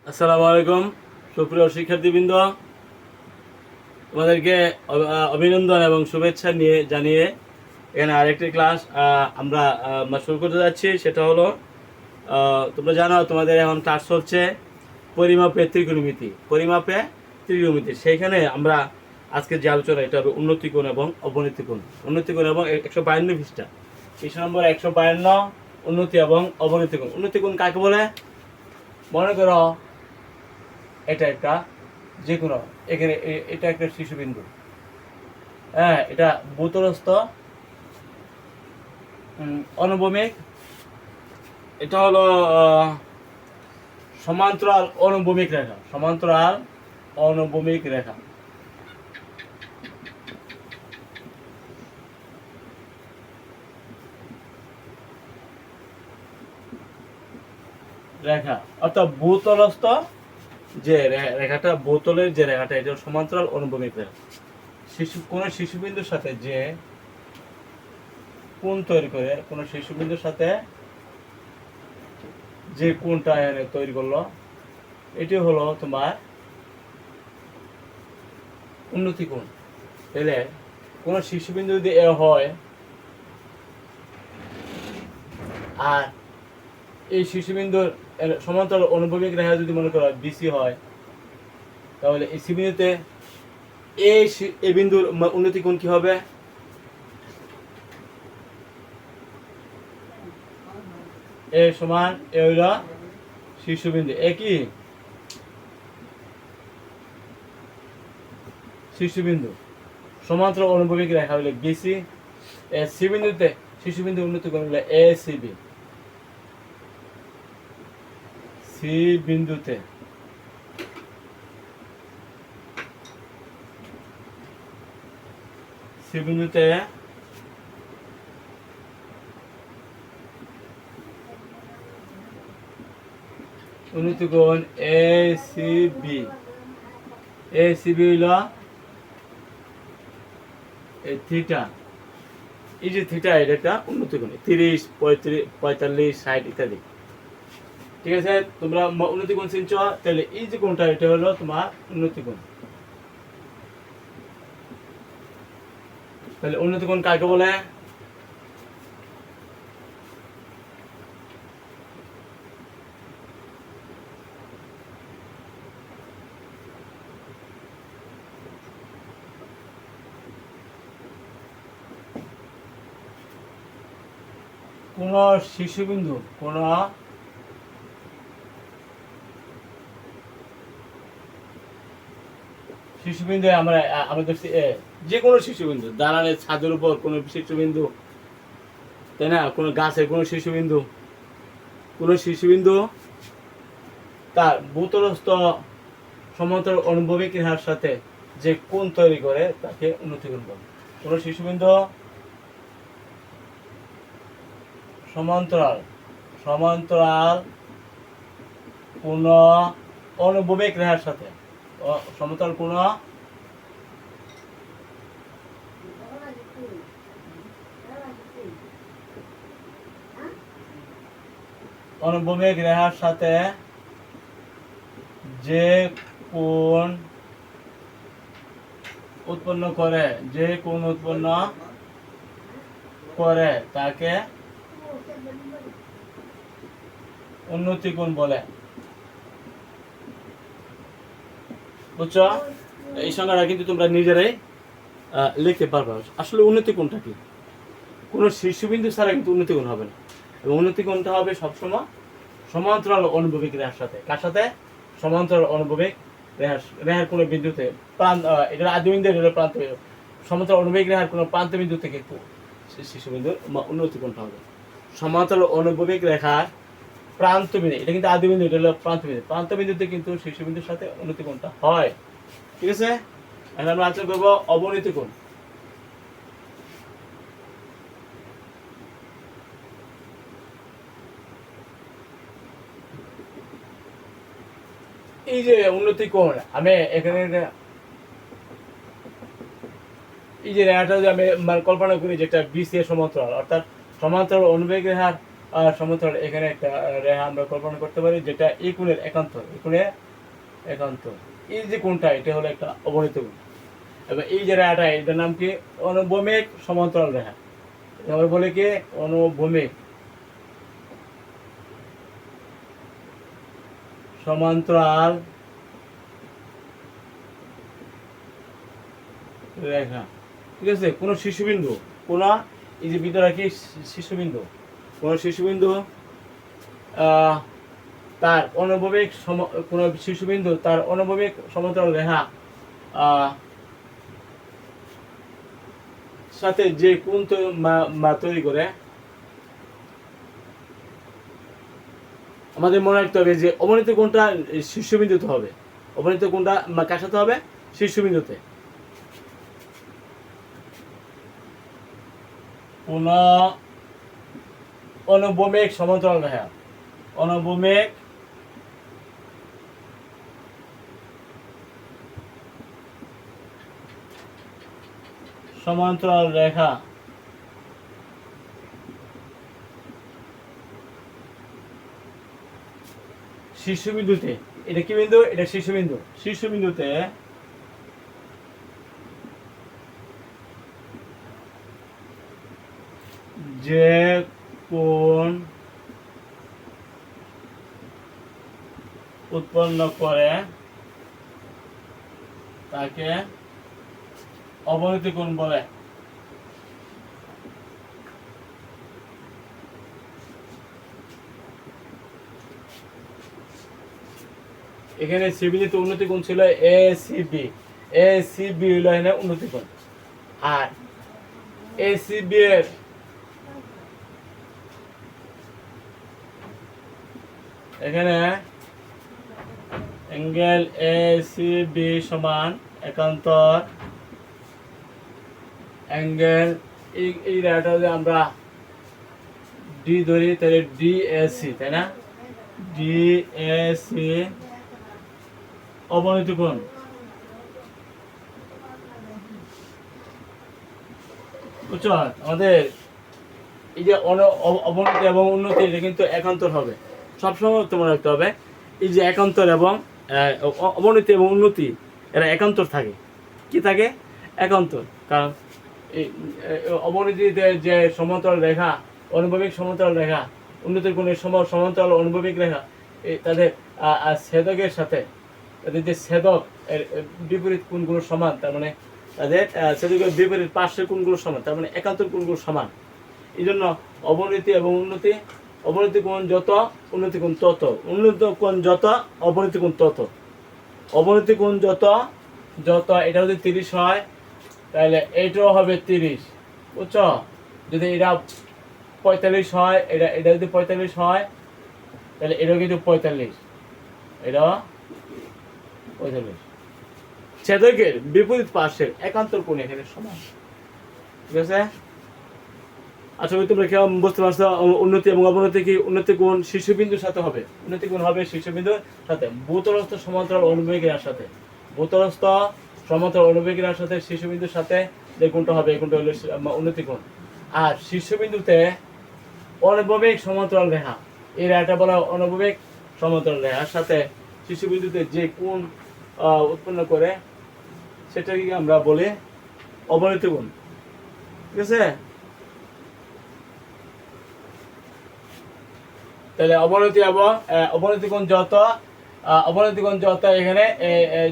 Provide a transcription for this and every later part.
আসসালামু আলাইকুম সুপ্রিয় শিক্ষার্থীবৃন্দ, তোমাদেরকে অভিনন্দন এবং শুভেচ্ছা নিয়ে জানিয়ে এখানে আরেকটি ক্লাস আমরা শুরু করতে যাচ্ছি। সেটা হলো তোমরা জানো তোমাদের এখন ক্লাস চলছে পরিমাপে ত্রিকোণমিতি। সেইখানে আমরা আজকে যে আলোচনা, এটা হবে উন্নতি কোণ এবং অবনতি কোণ। উন্নতি কোণ এবং 152 পৃষ্ঠা, পৃষ্ঠা নম্বর 152, উন্নতি এবং অবনতি কোণ। উন্নতি কোণ কাকে বলে? মনে করো এটা একটা যে কোনো, এখানে এটা একটা শিশুবিন্দু, হ্যাঁ, এটা ভূতলস্থ অনুভূমিক, এটা হলো সমান্তরাল অনুভূমিক রেখা, সমান্তরাল অনুভূমিক রেখা। রেখা অর্থাৎ ভূতলস্থ যে রেখাটা, ভূতলের যে রেখাটা, এটা সমান্তরাল অনুভূমিক রেখা। কোন শিশুবিন্দুর সাথে যে কোণ তৈরি করে, কোন শিশুবিন্দুর সাথে যে কোণটা তৈরি করলো, এটি হলো তোমার উন্নতি কোণ। তাহলে কোন শিশুবিন্দু যদি এ হয় আর এই শিশুবিন্দুর সমান্তরাল অনুভূমিক রেখা যদি মনে করো বিসি হয়, তাহলে এই সি বিন্দুতে এই বিন্দুর উন্নতি কোণ কি হবে? এ সমান এ হইল শীর্ষবিন্দু, একই শীর্ষবিন্দু, সমান্তরাল অনুভূমিক রেখা হইল বিসি। সি বিন্দুতে শীর্ষবিন্দু উন্নতি কোণ হইল এ সিবি। সি বিন্দুতে উন্নতি কোণ এ সিবি। হইল থিটা। এই যে থিটা, এটা একটা উন্নতি কোণ, 30, 35, 45, 60 ইত্যাদি। ঠিক আছে, তোমরা উন্নতি কোণ চিনছ, তাহলে এই যে কোণটা, এটা হলো তোমার উন্নতি কোণ। তাহলে উন্নতি কোণ কাকে বলে? কোন শিশুবিন্দু, আমরা ধরছি যে কোনো শিশুবিন্দু, দালানের ছাদের উপর কোনো শিশুবিন্দু, তাই না, কোনো গাছের কোনো শিশুবিন্দু তার ভূতলস্থ সমান্তরাল অনুভূমিক রেখার সাথে যে কোণ তৈরি করে তাকে উন্নতি কোণ বলে। কোনো শিশুবিন্দু সমান্তরাল কোন অনুভূমিক রেখার সাথে, সমান্তরাল কোন অনুভূমিক রেখার সাথে যে কোণ উৎপন্ন করে তাকে উন্নতি কোণ বলে। বুঝছো? এই সংজ্ঞাটা কিন্তু তোমরা নিজেরাই লিখতে পারবে। আসলে উন্নতি কোণটা কি? কোনো শীর্ষবিন্দু ছাড়া কিন্তু উন্নতি কোণ হবে না, এবং উন্নতি কোণটা হবে সবসময় সমান্তরাল অনুভূমিক রেখার সাথে। কার সাথে? সমান্তরাল অনুভূমিক রেখার কোনো বিন্দুতে, এটা আদিবিন্দু, এটা প্রান্ত, সমান্তরাল অনুভূমিক রেখার কোনো প্রান্ত বিন্দু থেকে শিশুবিন্দুর উন্নতি কোণটা হবে। সমান্তরাল অনুভূমিক রেখার প্রান্ত বিন্দু, এটা কিন্তু আদিবিন্দু, এটা হলো প্রান্ত বিন্দুতে কিন্তু শিশুবিন্দুর সাথে উন্নতি কোণটা হয়। ঠিক আছে, এখন আমরা আলোচনা করবো অবনতি কোণ। এই যে উন্নতি কোণ, আমি এখানে এই যে রেখাটা যদি আমি কল্পনা করি, যেটা বিসি এর সমান্তরাল, অর্থাৎ সমান্তরাল অনুভূমিক রেখার সমতল এখানে একটা রেখা আমরা কল্পনা করতে পারি, যেটা এই কোণের একান্তর, এই কোণের একান্তর। এই যে কোণটা, এটা হলো একটা অবনীত কোণ। এবং এই যে রেখাটা, এটার নাম কি? অনুভূমিক সমান্তরাল রেখা। আমরা বলি কি? অনুভূমিক সমান্তরাল রেখা। ঠিক আছে? কোন শীর্ষবিন্দু, কোন এই যে ভিতরে কি শীর্ষবিন্দু, কোন শীর্ষবিন্দু তার অনুভূমিক কোন শীর্ষবিন্দু তার অনুভূমিক সমান্তরাল রেখা সাথে যে কোণ তৈরি করে, আমাদের মনে রাখতে হবে যে অবনীত কোণটা শীর্ষবিন্দুতে হবে। অবনীত কোণটা কার সাথে হবে? শীর্ষবিন্দুতে। কোন অনুভূমিক সমান্তরাল রেখা, অনুভূমিক সমান্তরাল রেখা শীর্ষবিন্দুতে, এটা কি বিন্দু? এটা শীর্ষবিন্দু। শীর্ষবিন্দুতে যে কোণ উৎপন্ন করে তাকে অবনীত কোণ বলে। এখানে সিবিতে উন্নতি কোণ ছিল এসিবি, এসিবি হলো এখানে উন্নতি কোণ। আর এসিবি এর এখানে অ্যাঙ্গেল এসিবি সমান একান্তর অ্যাঙ্গেল, এই রেখাটা যদি আমরা ডি ধরি তাহলে ডিএসি, তাই না? ডিএসি অবনীত কোণ। বুঝছো? আমাদের এই যে অবনতি এবং উন্নতি, এটা কিন্তু একান্তর হবে সবসময়, মনে রাখতে হবে। এই যে একান্তর এবং অবনতি এবং উন্নতি, এরা একান্তর থাকে। কি থাকে? একান্তর। কারণ এই অবনতিতে যে সমান্তরাল রেখা, অনুভূমিক সমান্তরাল রেখা, উন্নতির কোণের সমান্তরাল অনুভূমিক রেখা, তাদের ছেদকের সাথে, তাদের যে ছেদক এর বিপরীত কোণগুলো সমান, তার মানে তাদের ছেদকের বিপরীত পার্শ্বের কোণগুলো সমান, তার মানে একান্তর কোণগুলো সমান। এই জন্য অবনতি এবং উন্নতি, অবনতি কোণ যত, উন্নতি কোণ তত, উন্নত কোণ যত, অবনতি কোণ তত। অবনতি কোণ যত যত এটা যদি 30 হয়, তাহলে এইটাও হবে 30। বুঝছো? যদি এটা 45 হয়, এটা যদি 45 হয়, তাহলে এটাও কিন্তু 45, এটাও 45। ছেদকের বিপরীত পার্শ্বের একান্তর কোণ এখানে সমান। ঠিক আছে? আচ্ছা ভাই, তোমরা কেমন বুঝতে পারছো? উন্নতি এবং অবনতি কি? উন্নতি কোণ শীর্ষবিন্দুর সাথে হবে, উন্নতি কোণ হবে শীর্ষবিন্দুর সাথে, ভূতলস্থ সমান্তরাল অনুভূমিক রেখার সাথে, ভূতলস্থ সমান্তরাল অনুভূমিক রেখার সাথে শীর্ষবিন্দুর সাথে যে কোণটা হবে, এই কোণটা হলো উন্নতি কোণ। আর শীর্ষবিন্দুতে অনুভূমিক সমান্তরাল রেখা, এই রেখাটা বলা অনুভূমিক সমান্তরাল রেখার সাথে শীর্ষবিন্দুতে যে কোণ উৎপন্ন করে, সেটাকে আমরা বলি অবনতি কোণ। ঠিক আছে? তাহলে অবনতি এবং অবনতি কোণ যত, অবনতি কোণ যত, এখানে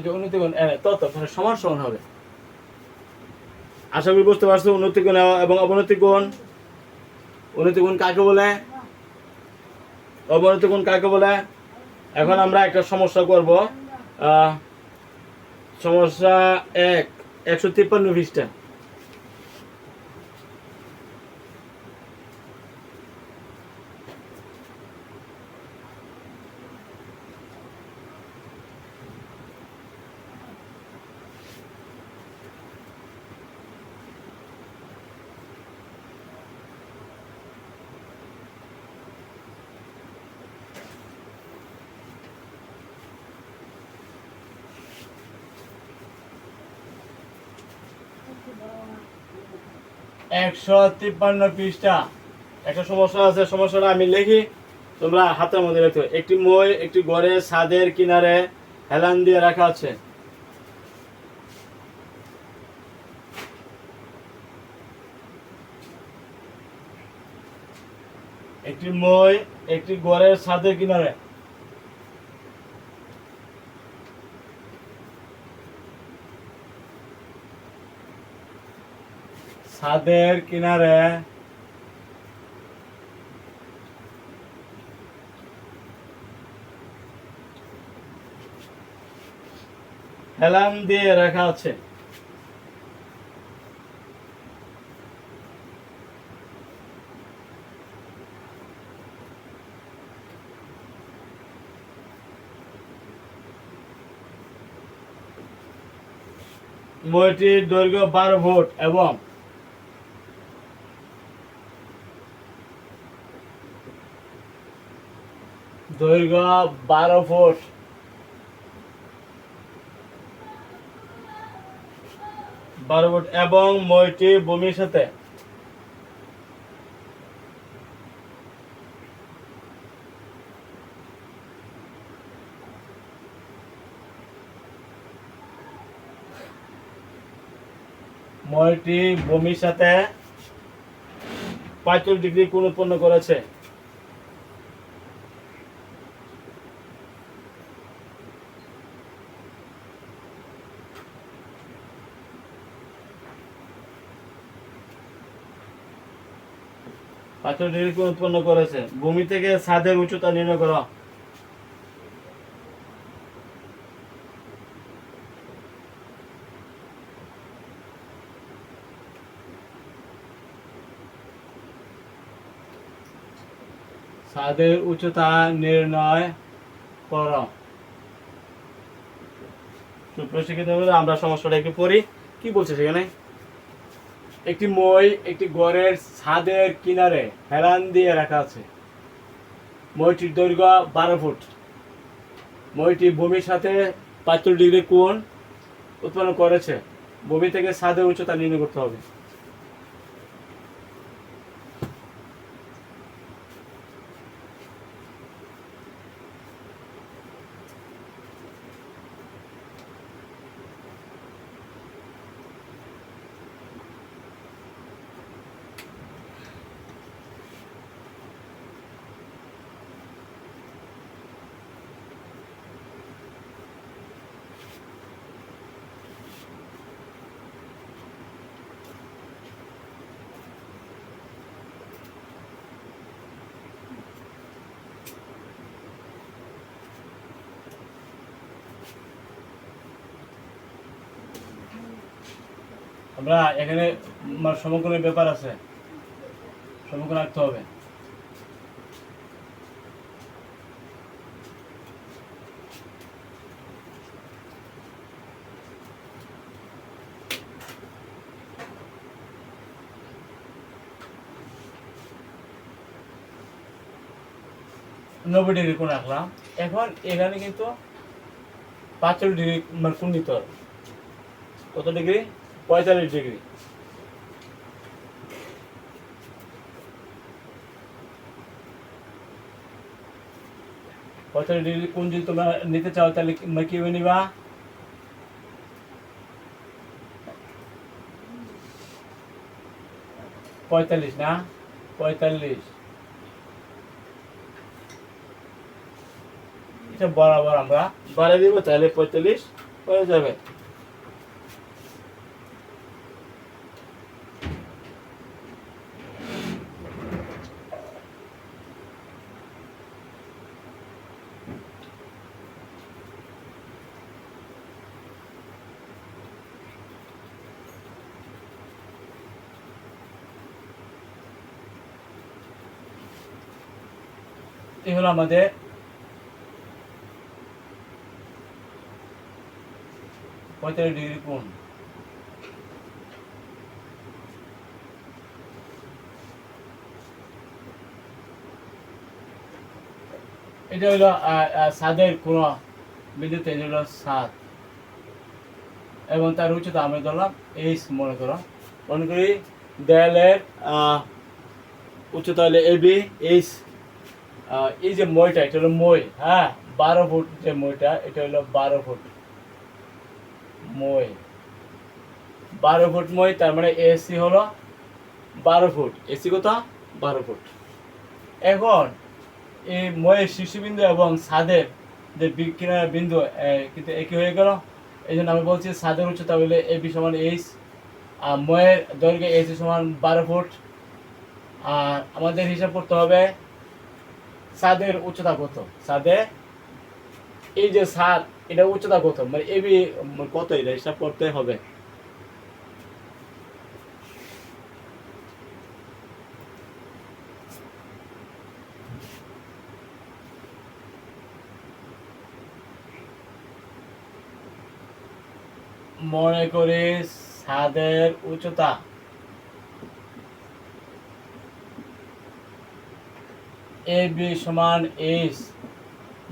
যে উন্নতি কোণ তত, মানে সমান সমান হবে। আশা করি বুঝতে পারছো উন্নতি কোণ এবং অবনতি কোণ। উন্নতি কোণ কাকে বলে, অবনতি কোণ কাকে বলে? এখন আমরা একটা সমস্যা করব। সমস্যা 1, 153 পৃষ্ঠা। একশো 53 পৃষ্ঠা। একটা সমস্যা আছে, সমস্যাটা আমি লিখি, তোমরা হাতের মধ্যে লিখতে হবে। একটি মই একটি ঘরের ছাদের কিনারে হেলান দিয়ে রাখা আছে। একটি মই একটি ঘরের ছাদের কিনারে ছাদের কিনারে হেলান দিয়ে রাখা আছে। মইটির দৈর্ঘ্য 12 ফুট এবং দৈর্ঘ্য 12 ফুট এবং মইটি ভূমির সাথে মইটি ভূমির সাথে 45 ডিগ্রি কোণ উৎপন্ন করেছে। ডিগ্রি কোণ উৎপন্ন করেছে। ভূমি থেকে ছাদের উচ্চতা নির্ণয় করো। ছাদের উচ্চতা নির্ণয় করো। সুপ্রশিক্ষিত হলে আমরা সমস্যাটা একটু পড়ি। কি বলছে সেখানে? একটি মই একটি ঘরের ছাদের কিনারে হেলান দিয়ে রাখা আছে। মইটির দৈর্ঘ্য 12 ফুট। মইটি ভূমির সাথে 45 ডিগ্রি কোণ উৎপন্ন করেছে। ভূমি থেকে ছাদের উচ্চতা নির্ণয় করতে হবে। আমরা এখানে সমকোণের ব্যাপার আছে, সমকোণ রাখতে হবে। নব্বই ডিগ্রি কোণ রাখলাম। এখন এখানে কিন্তু 45 ডিগ্রি কোণ নিতে হবে। কত ডিগ্রি? 45 ডিগ্রি। ডিগ্রি কোণ যদি তোমরা নিতে চাও তাহলে কিভাবে নিবা? 45 না, 45 এটা বরাবর আমরা বাড়িয়ে দিব, তাহলে 45 হয়ে যাবে। এই হলো আমাদের ডিগ্রি কোণ। এটা হলো ছাদের কোণ বিদ্যুৎ, এটা হলো ছাদ এবং তার উচ্চতা আমরা ধরলাম এইচ মনে করি দেয়ালের উচ্চতা হলো এবি এইচ। এই যে মইটা এটা হলো মই, হ্যাঁ 12 ফুট যে মইটা এটা হলো 12 ফুট মই, 12 ফুট মই, তার মানে এসি হলো 12 ফুট, এসি কত 12 ফুট। এখন এই ময়ের শীর্ষবিন্দু এবং ছাদের যে কিনারা বিন্দু কিন্তু একই হয়ে গেল, এই জন্য আমি বলছি ছাদের উচ্চতা হইলে এবি সমান এইচ, আর ময়ের দৈর্ঘ্য এসি সমান 12 ফুট। আর আমাদের হিসাব করতে হবে ছাদের উচ্চতা কত, ছাদে এই যে ছাদ এটা উচ্চতা কত, মানে এবি কত এটা হিসাব করতে হবে। মনে করি ছাদের উচ্চতা এবি সমান এইচ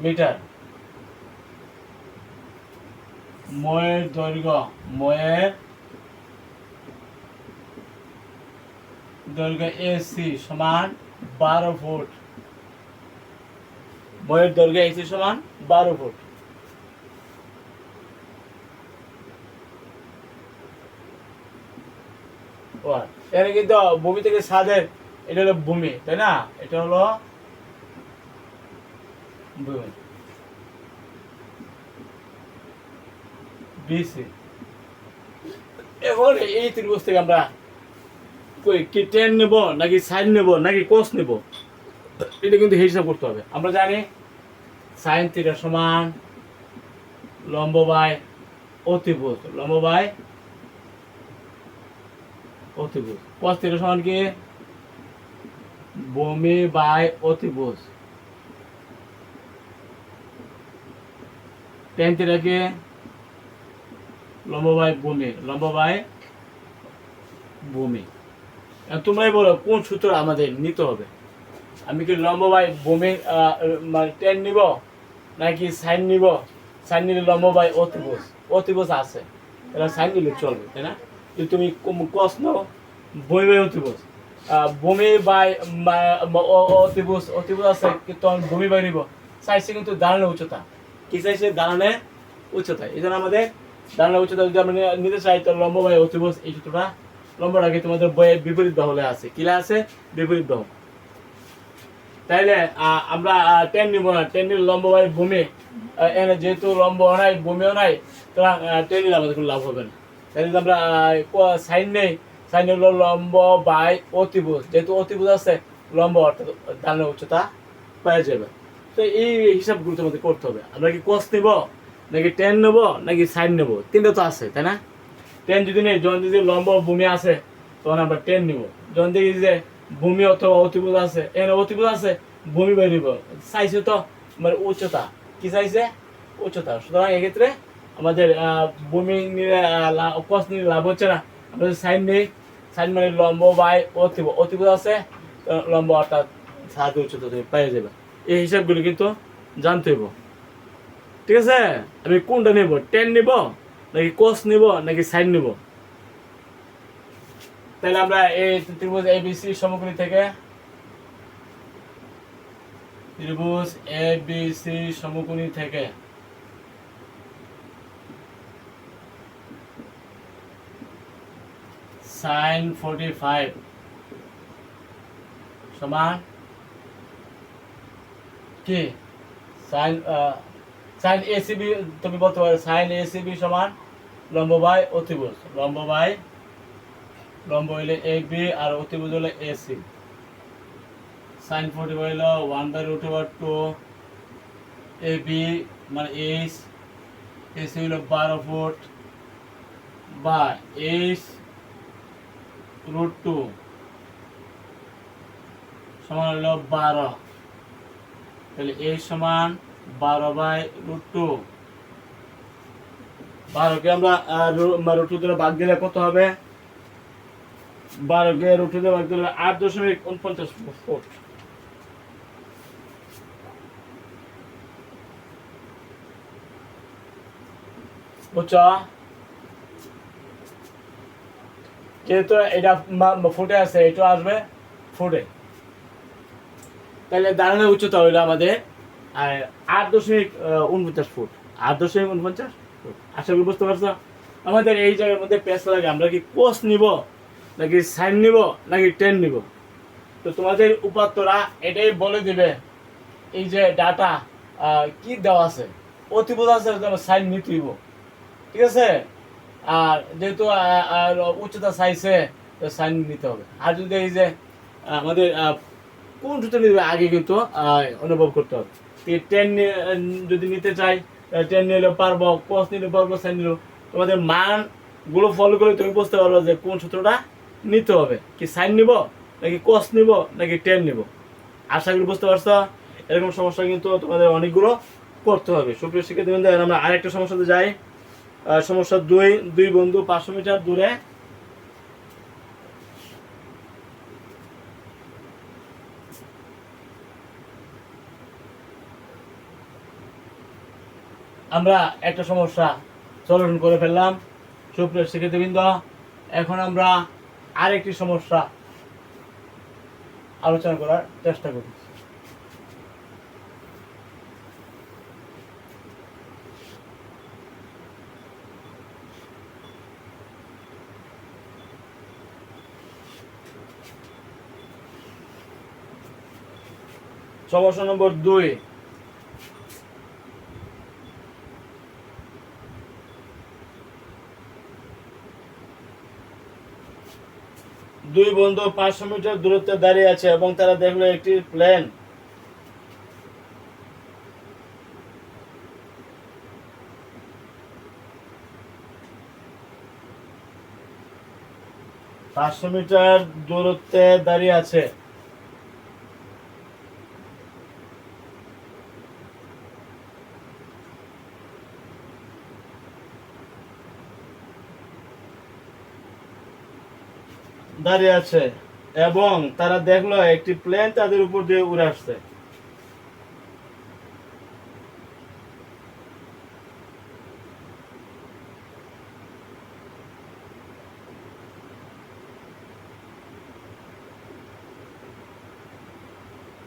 মিটার, ময়ের দৈর্ঘ্য এসি সমান 12 ফুট, ময়ের দৈর্ঘ্য এসি সমান 12 ফুট। এখানে কিন্তু ভূমি থেকে ছাদের এটা হলো ভূমি, তাই না, এটা হলো ভূমি বিসি। এখন এই ত্রিভুজ থেকে আমরা কি টেন নেব নাকি সাইন নেব নাকি কোস নেব, এটা কিন্তু হিসাব করতে হবে। আমরা জানি সাইন থিটা সমান লম্ব বাই অতিভুজ, লম্ব বাই অতিভুজ। কস থিটা সমান কি ভূমি বাই অতিভুজ। টেন থিটা কি লম্ব বাই ভূমি, লম্ব বাই ভূমি। তোমরাই বলো কোন সূত্র আমাদের নিতে হবে। আমি কি লম্ব বাই ভূমি মানে টেন নিব নাকি সাইন নিব, সাইন নিলে লম্ব বাই অতিভুজ, অতিভুজ আছে এটা সাইন নিলে চলবে, তাই না। যদি তুমি কস নাও ভূমি বাই অতিভুজ, ভূমি বাই অতিভুজ, অতিভুজ আছে কিন্তু ভূমি বাই নিব, চাইছে কিন্তু দাঁড়ানোর উচ্চতা, কি চাইছে দাঁড়ানোর উচ্চতা। এই জন্য আমাদের দাঁড়ানোর উচ্চতা যদি আমরা নিতে চাই তো লম্ব বাই অতিভুজ, এই সূত্রটা লম্বটাকে তোমাদের বইয়ের বিপরীত বাহুলে আছে, কিলা আছে বিপরীত বাহু। তাইলে আমরা টেন নিব না, টেন নিলে লম্ব বাই ভূমি, এখানে যেহেতু লম্ব নাই ভূমিও নাই, সুতরাং টেন নিলে আমাদের কোনো লাভ হবে না। তাইলে আমরা সাইন নেই, সাইন হলো লম্ব বাই অতিভুজ, যেহেতু অতিভুজ আছে লম্ব অর্থাৎ দাঁড়ানোর উচ্চতা পেয়ে যাবে। তো এই হিসাবগুলো তোমাদের করতে হবে। আমরা কি কস নেব নাকি টেন নেব নাকি সাইন নেব, তিনটা তো আছে, তাই না। টেন যদি নেই, যখন যদি লম্ব ভূমি আছে তখন আমরা টেন নিব, যখন দেখি যে ভূমি অথবা অতিভুজ আছে, এখানে অতিভুজ আছে ভূমি বাই নিব, চাইছে তো মানে উচ্চতা, কি চাইছে উচ্চতা। সুতরাং এক্ষেত্রে আমাদের ভূমি নিলে কস নিলে লাভ হচ্ছে না, আমরা যদি সাইন নেই, সাইন মানে লম্ব বাই অতিভুজ, অতিভুজ আছে লম্ব অর্থাৎ সাহায্য উচ্চতা তুমি পেয়ে যাবে। এই হিসাবগুলো কিন্তু জানতে হইব, ঠিক আছে। আমি কোনটা নেব, টেন নেব নাকি কোস নেব নাকি সাইন নেব। তাহলে আমরা এই ত্রিভুজ এবিসি সমকোণী থেকে, ত্রিভুজ এবিসি সমকোণী থেকে সাইন 45 সমান কি সাইন সাইন এসিবি, তুমি বলতে পারো সাইন এসিবি সমান লম্ব বাই অতিভুজ, লম্ব বাই লম্ব হইলে এবি আর অতিভুজ হলে এসি। সাইন 45 হইল 1/√2 এবি মানে এইচ, এসি হইল 12 ফুট বা h√2 সমান হইল 12, তাহলে h সমান 12/√2। 12কে আমরা √2 দ্বারা ভাগ দিলে কত হবে, 12কে √2 দ্বারা ভাগ দিলে 8.49 ফুট। বুঝছো, যেহেতু এটা ফুটে আছে এটা আসবে ফুটে, তাহলে দাঁড়ানোর উচ্চতা হইলো আমাদের 8.49 ফুট, 8.49 ফুট। আশা করি বুঝতে পারছো। আমাদের এই জায়গার মধ্যে পেস লাগে, আমরা কি কোস নিব নাকি সাইন নিব নাকি টেন নিব? তো তোমাদের উপাত্তরা এটাই বলে দিবে এই যে ডাটা কি দেওয়া আছে, অতিবোধ আছে সাইন নিতে হইব, ঠিক আছে। আর যেহেতু উচ্চতা চাইছে তো সাইন নিতে হবে। আর যদি এই যে আমাদের কোন সূত্র নিবে আগে কিন্তু অনুভব করতে হবে। টেন যদি নিতে চাই, টেন নিলে পারবো, কস নিলে পারবো, সাইন নিলেও তোমাদের মান গুলো ফলো করে তুমি বুঝতে পারবে যে কোন সূত্রটা নিতে হবে, কি সাইন নিব নাকি কস নিব নাকি টেন নিব। আশা করি বুঝতে পারছো। এরকম সমস্যা কিন্তু তোমাদের অনেকগুলো করতে হবে। সুপ্রিয় শিক্ষার্থীবৃন্দ, আমরা আরেকটা সমস্যাতে যাই। সমস্যা 2, দুই বন্ধু 500 মিটার দূরে আমরা একটা সমস্যা সমাধান করে ফেললাম। সুপ্রিয় শিক্ষার্থীবৃন্দ, এখন আমরা আরেকটি সমস্যা আলোচনা করার চেষ্টা করি। সমস্যা নম্বর 2। দুই বন্ধু 500 মিটার দূরত্বে দাঁড়িয়ে আছে এবং তারা দেখলো একটি প্লেন পাঁচশো মিটার দূরত্বে দাঁড়িয়ে আছে। দাঁড়িয়ে আছে এবং তারা দেখলো একটি প্লেন তাদের উপর দিয়ে উড়ে আসছে।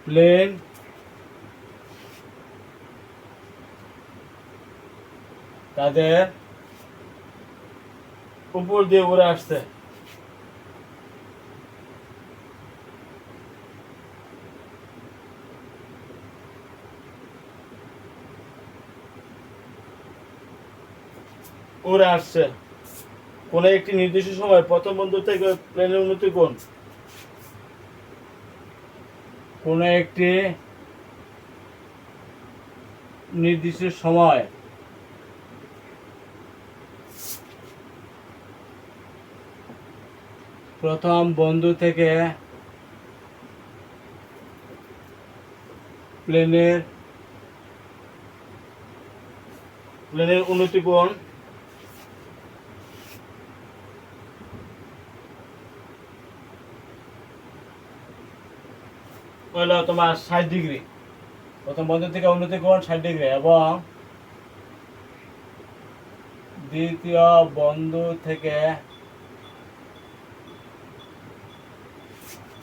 প্লেন তাদের উপর দিয়ে উড়ে আসছে। উড়ে আসছে কোন একটি নির্দিষ্ট সময় প্রথম বন্ধু থেকে প্লেনের উন্নতি কোণ কোন একটি নির্দিষ্ট সময় প্রথম বন্ধু থেকে প্লেনের উন্নতি কোণ হলো তোমার 60 ডিগ্রি। প্রথম বন্ধু থেকে উন্নতি কোণ 60 ডিগ্রি এবং দ্বিতীয় বন্ধু থেকে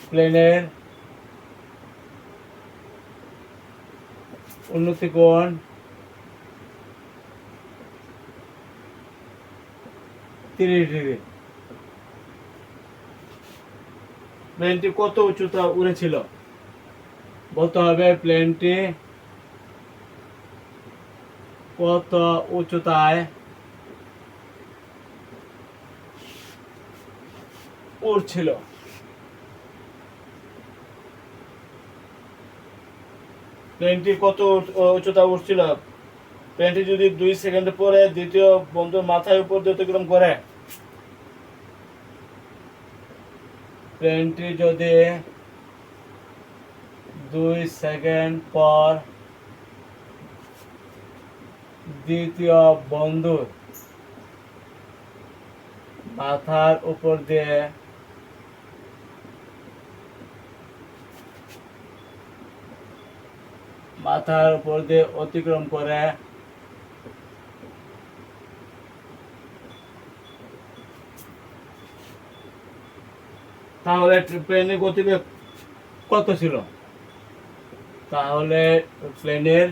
প্লেনের উন্নতি কোণ 30 ডিগ্রি। প্লেনটি কত উচ্চতা উড়েছিল বলতে হবে। প্লেনটি কত উচ্চতায় উড়ছিল। প্লেনটি কত উচ্চতা উঠছিল। প্লেনটি যদি 2 সেকেন্ড পরে দ্বিতীয় বন্ধুর মাথায় উপর দিয়ে অতিক্রম করে, প্লেনটি যদি 2 সেকেন্ড পর দ্বিতীয় বন্ধুর মাথার উপর দিয়ে অতিক্রম করে, তাহলে প্লেনের গতিবেগ কত ছিল? তাহলে প্লেনের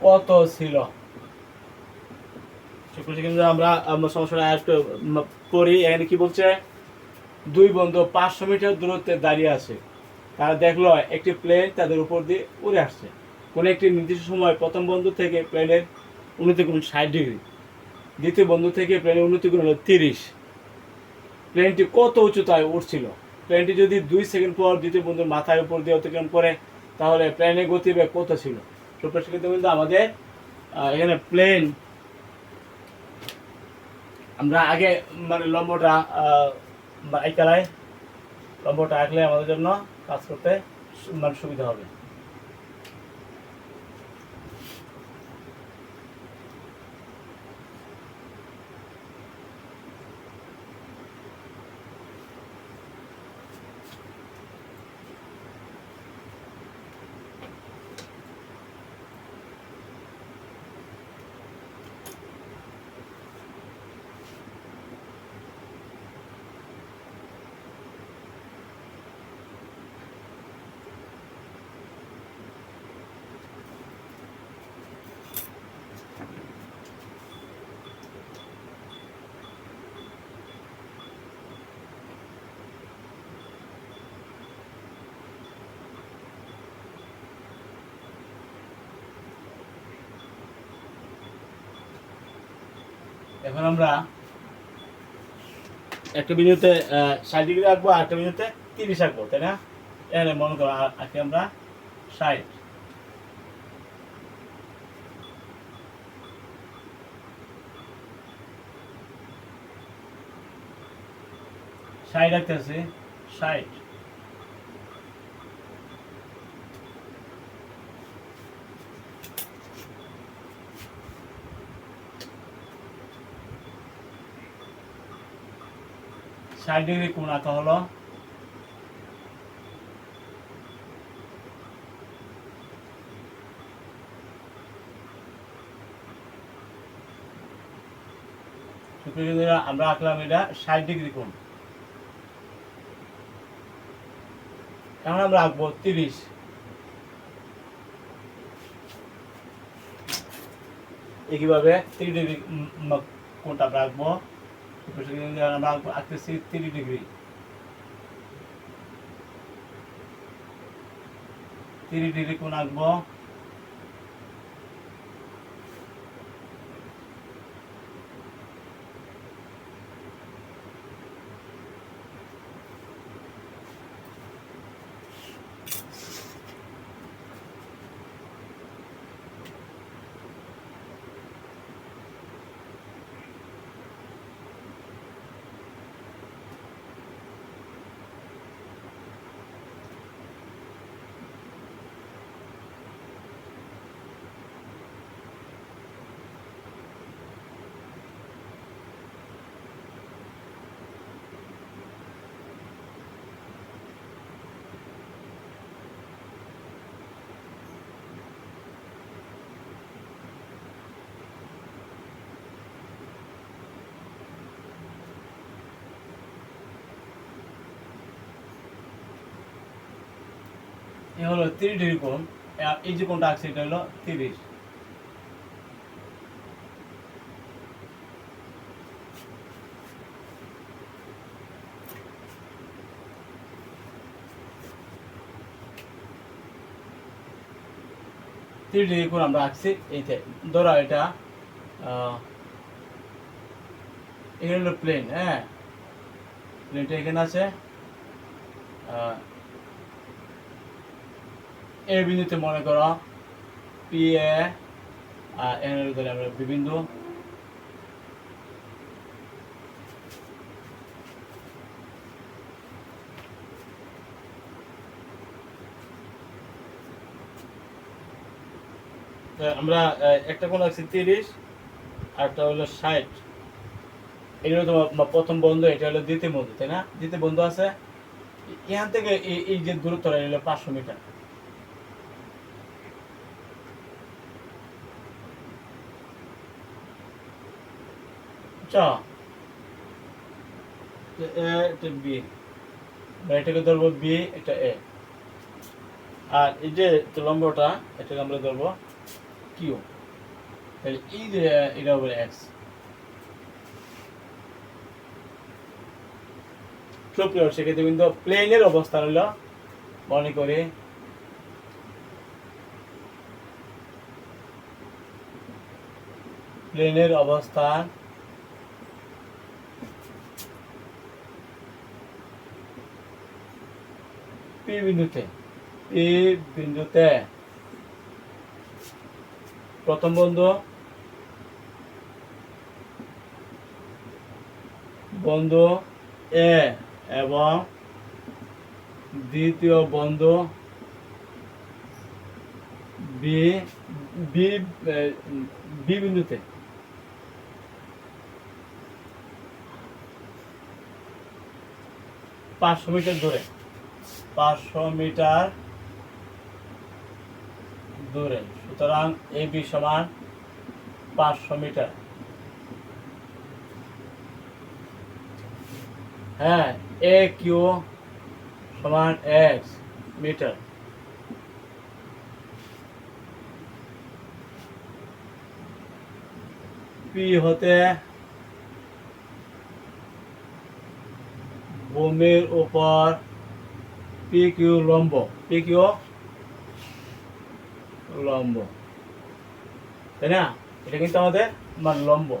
কত ছিল? কিন্তু আমরা সমস্যাটা একটু পড়ি। এখানে কি বলছে? দুই বন্ধু 500 মিটার দূরত্বে দাঁড়িয়ে আছে। তারা দেখলো একটি প্লেন তাদের উপর দিয়ে উড়ে আসছে। কোন একটি নির্দিষ্ট সময় প্রথম বন্ধু থেকে প্লেনের উন্নতি কোণ 60 ডিগ্রি, দ্বিতীয় বন্ধু থেকে প্লেনের উন্নতি কোণ হলো 30। প্লেনটি কত উচ্চতায় উঠছিল? প্লেনটি যদি 2 সেকেন্ড পর দ্বিতীয় বন্ধুর মাথার উপর দিয়ে অতিক্রম করে, তাহলে প্লেনের গতিবেগ কত ছিল? কিন্তু আমাদের এখানে প্লেন আমরা আগে মানে লম্বটা আইকালাই লম্বটা আঁকলে আমাদের জন্য কাজ করতে মানে সুবিধা হবে। এখন আমরা একটা বিন্দুতে 60 ডিগ্রি আঁকবো, আর একটা বিন্দুতে 30 আঁকবো, তাই না? এখানে মনে করো আঁকি আমরা 60। 60 আঁকতেছি, 60। ষাট ডিগ্রি কোণ আঁকা হলো। আমরা আঁকলাম এটা 60 ডিগ্রি কোণ। এখন আমরা আঁকবো 30। একইভাবে 30 ডিগ্রি কোণটা আমরা আঁকবো। আমরা আঁকতেছি 30 ডিগ্রি। 30 ডিগ্রি কোণ আঁকবো। এ হলো 30 ডিগ্রি কোণ। এই যে কোণটা আছে এটা হলো 30। ডিগ্রি কোণ আমরা আঁকছি। এইতে ধরো এটা এখানে হলো প্লেন। হ্যাঁ, প্লেনটা এখানে আছে। এ বিন্দুতে মনে করো পি এ, আর এখানে ধরে আমরা বি বিন্দু। আমরা একটা কোণ আঁকছি 30, আর একটা হলো 60। এটা হলো তোমার প্রথম বন্ধু, এটা হলো দ্বিতীয় বন্ধু, তাই না? দ্বিতীয় বন্ধু আছে এখান থেকে এই যে দূরত্বটা হলো 500 মিটার। বুঝছো? এ এটা বি, এটাকে ধরবো বি, এটা এ, আর এই যে লম্বটা এটাকে আমরা ধরবো কিউ। তাহলে এই যে এটা হবে এক্স। সুপ্রিয় সেক্ষেত্রে কিন্তু প্লেনের অবস্থান হলো, মনে করি প্লেনের অবস্থান পি বিন্দুতে, পি বিন্দুতে প্রথম বন্ধু বন্ধু এ এবং দ্বিতীয় বন্ধু বি, বি বি বিন্দুতে পাঁচশো মিটার দূরে, 500 মিটার দূরে। সুতরাং এ বি সমান 500 মিটার। হ্যাঁ, এ কিউ সমান এক্স মিটার। পি হতে ভূমির উপর পি কিউ লম্ব, পি কিউ লম্ব, তাই না? এটা কিন্তু আমাদের মানে লম্ব।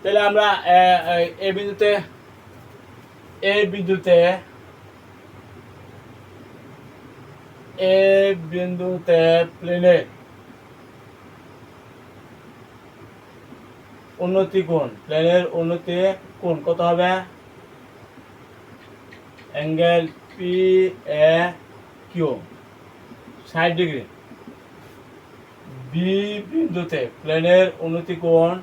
তাহলে আমরা এ বিন্দুতে, এ বিন্দুতে, এ বিন্দুতে প্লেনের উন্নতি কোণ, প্লেনের উন্নতি কোণ কত হবে? Angle P A Q 60 degree. B বিন্দুতে প্লেনের উন্নতি কোণ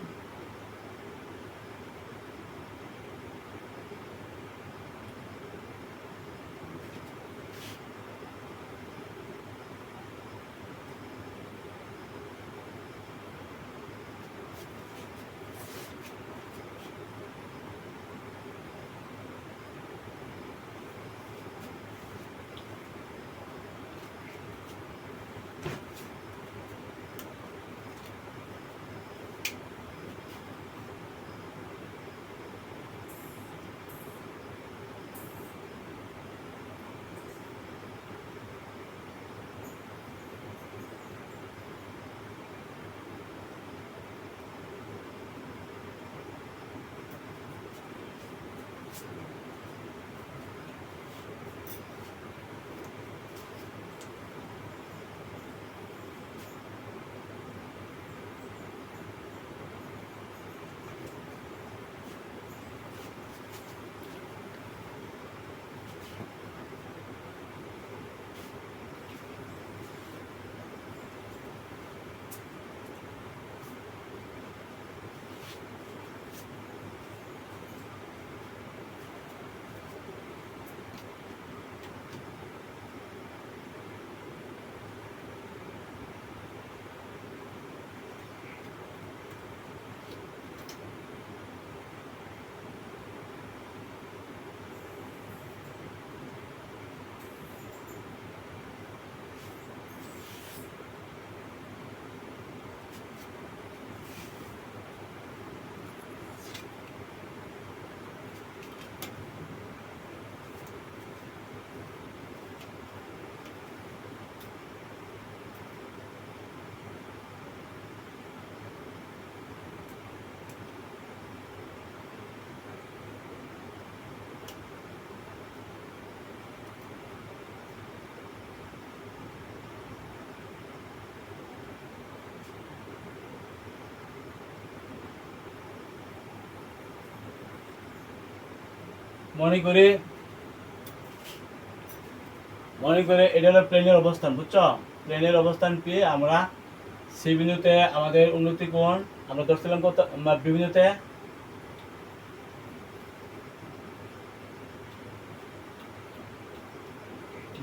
মনে করে এটা হলো প্লেনের অবস্থান, বুঝছো? প্লেনের অবস্থান পেয়ে আমরা সি বিন্দুতে আমাদের উন্নতি কোণ আমরা ধরছিলাম কত? বি বিন্দুতে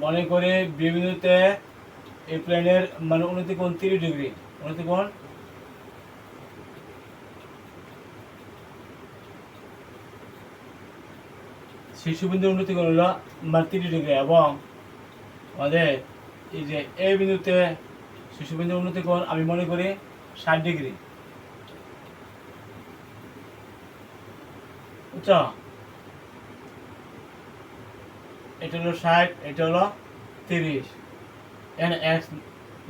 মনে করে বি বিন্দুতে এই প্লেনের মানে উন্নতি কোণ 30 ডিগ্রি, উন্নতি কোণ শীর্ষবিন্দুর উন্নতি কোণ হলো 30 ডিগ্রি এবং আমাদের এই যে এই বিন্দুতে শীর্ষবিন্দুর উন্নতি কোণ আমি মনে করি 60 ডিগ্রি। বুঝছো? এটা হলো 60, এটা হলো 30, এখানে এক্স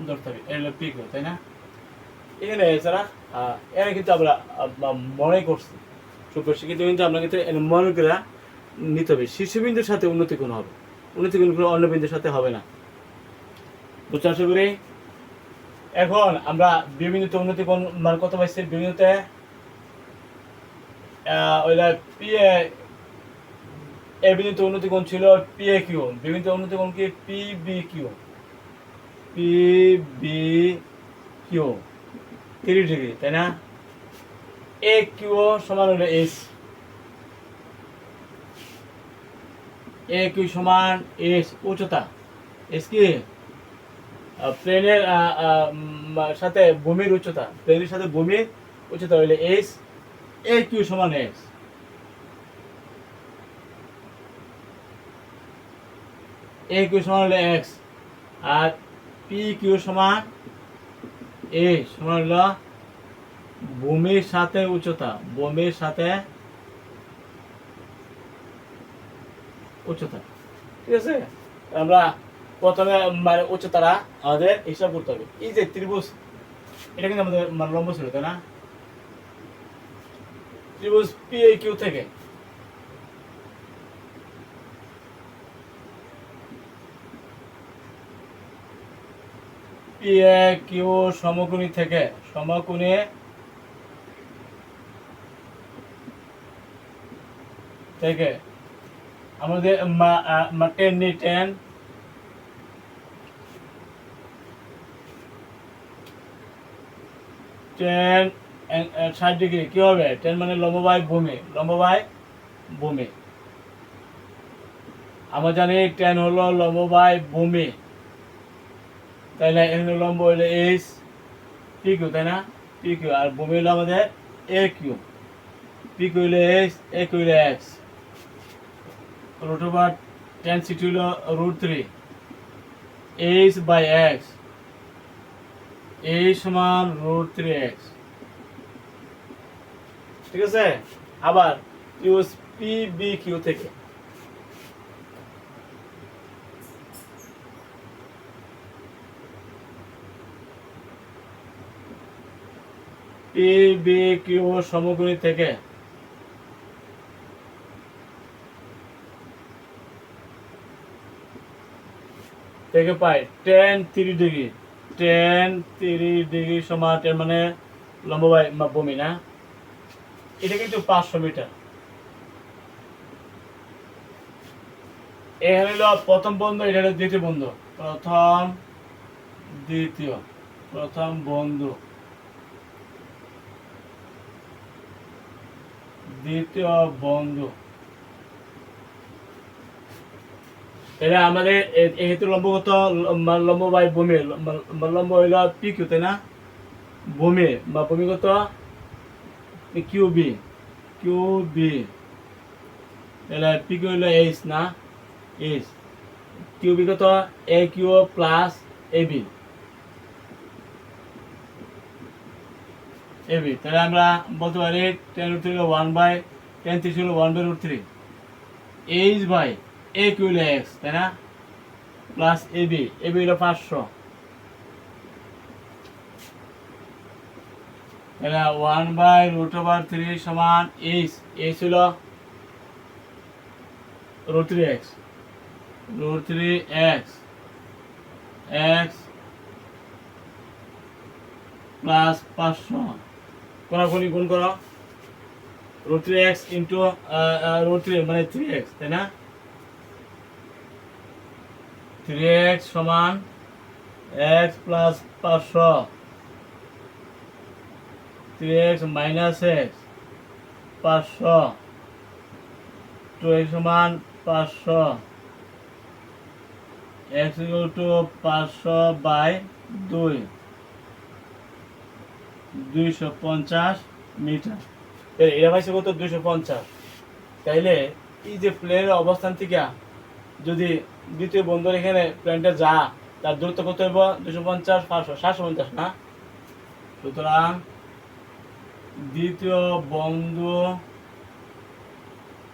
ধরতে হবে, এটা হলো পিক, তাই না? এখানে এছাড়া এখানে কিন্তু আমরা মনে করছি সুপ্রশিক্ষিত, কিন্তু আমরা কিন্তু মনে করে নিতে হবে শীর্ষবিন্দুর সাথে উন্নতি কোণ হবে, উন্নতি কোণ অন্য বিন্দুর সাথে হবে না। বুঝতে আশা করি। এখন আমরা বিবিন্দুতে উন্নতি কোণ মান কত পাইছি? বিবিন্দুতে ওইটা পি এ বিন্দুতে উন্নতি কোণ ছিল পি এ কিউ, বিবিন্দুতে উন্নতি কোণ কি P B Q, P B Q 30 degree, তাই না? এ কিউ সমান হলো এস, এ কিউ সমান এস উচ্চতা, এস কি প্লেনের সাথে ভূমির উচ্চতা, প্লেনের সাথে ভূমির উচ্চতা হইলে এস, এ কিউ সমান এক্স, এ কিউ সমান হলো এক্স, আর পি কিউ সমান এ সমান হলো ভূমির সাথে উচ্চতা, ভূমির সাথে উচ্চতা। ঠিক আছে, আমরা প্রথমে মানে উচ্চতারা আমাদের হিসাব করতে হবে। এই যে ত্রিভুজ, এটা কিন্তু আমাদের মানে লম্ব ছিল, তাই না? ত্রিভুজ পি এ কিউ থেকে পি এ কিউ সমকোণী থেকে, সমকোণী থেকে আমাদের টেন নি, টেন 60 ডিগ্রি কি হবে? 10 মানে লম্ব বাই ভূমি, লম্ব বাই ভূমি। আমরা জানি 10 হলো লম্ব বাই ভূমি, তাইলে এখানে লম্ব হইলো এইচ পি কিউ, তাই না? পি কিউ, আর ভূমি হলো আমাদের এ কিউ, পি কিউ হইলো এইচ, এ কিউ হইলো এক্স, রুট ওভার 10 সিটি হইলো √3 এইচ বাই এক্স, এইচ সমান √3 এক্স। ঠিক আছে, আবার ইউজ পি বি কিউ থেকে পি বি কিউ সমকোণী থেকে পাই 10 30 ডিগ্রি, 10 30 ডিগ্রি সমান 10 মানে লম্ব বাই ভূমি, না? এটা কিন্তু 500 মিটার। এখানে হলো প্রথম বন্ধু, এটা হলো দ্বিতীয় বন্ধু, প্রথম দ্বিতীয়, প্রথম বন্ধু দ্বিতীয় বন্ধু। তাহলে আমাদের যেহেতু লম্ব কত? লম্ব বাই ভূমি, লম্ব হইল পি কিউ, তাই না? ভূমি বা ভূমি কত? কিউ বি, কিউ বি, তাহলে পি কিউ হইল এইচ, না? এইচ, কিউ বি কত? এ Q plus A B, A B. তাহলে আমরা বলতে পারি 10√3 হলো 1/10 হলো 1/√3, এইচ বাই এ কিউ হলো এক্স, তাই না? Plus A B, A B হলো 500, তাহলে 1/√3 সমান এইচ, এইচ হলো √3x, √3x, x প্লাস 500, কোনাকুনি গুণ করো, √3x ইন্টু √3 মানে 3x, তাই না? 3x সমান x plus 500, 3x minus x 500, 2x সমান 500, x ইকুয়াল টু 500/2, 250 মিটার। এটা পাইছে কত? 250। তাইলে এই যে প্লেনের অবস্থান থেকে যদি দ্বিতীয় বন্ধুর এখানে প্লেনটা যা, তার দূরত্ব কত হইব? 250, 500, 750 না? সুতরাং দ্বিতীয় বন্ধু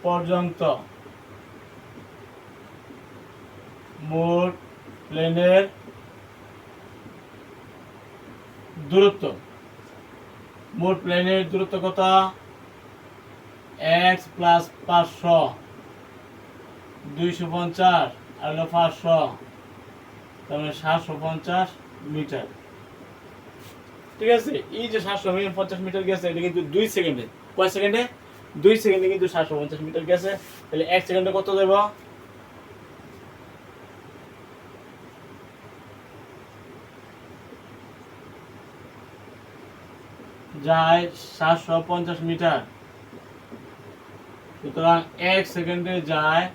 পর্যন্ত মোট প্লেনের দূরত্ব, কত? x প্লাস 500, 250 আর হলো 500, তার মানে 750 মিটার। ঠিক আছে, এই যে 750 মিটার গেছে এটা কিন্তু 2 সেকেন্ডে। কয় সেকেন্ডে? 2 সেকেন্ডে কিন্তু 750 মিটার গেছে। তাহলে 1 সেকেন্ডে কত দেব? যায় 750 মিটার। সুতরাং 1 সেকেন্ডে যায়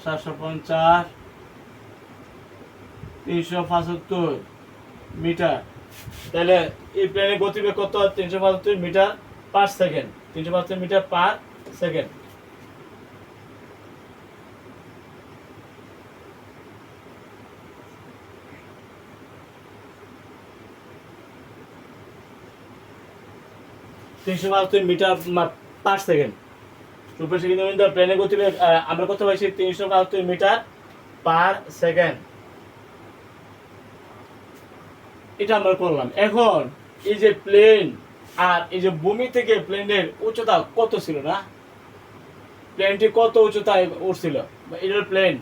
750, 375 মিটার। তাহলে এই প্লেনের গতিবেগ কত? 375 metre per second. 375 metre per second. Metre per second. সুপ্রিয় শিক্ষার্থীবৃন্দ, প্লেনের গতিবেগ আমরা কত পাইছি? 375 মিটার পার সেকেন্ড। এটা আমরা করলাম। এখন এই যে প্লেন আর এই যে ভূমি থেকে প্লেনের উচ্চতা কত ছিল না? প্লেনটি কত উচ্চতায় উঠছিল? এটা প্লেন,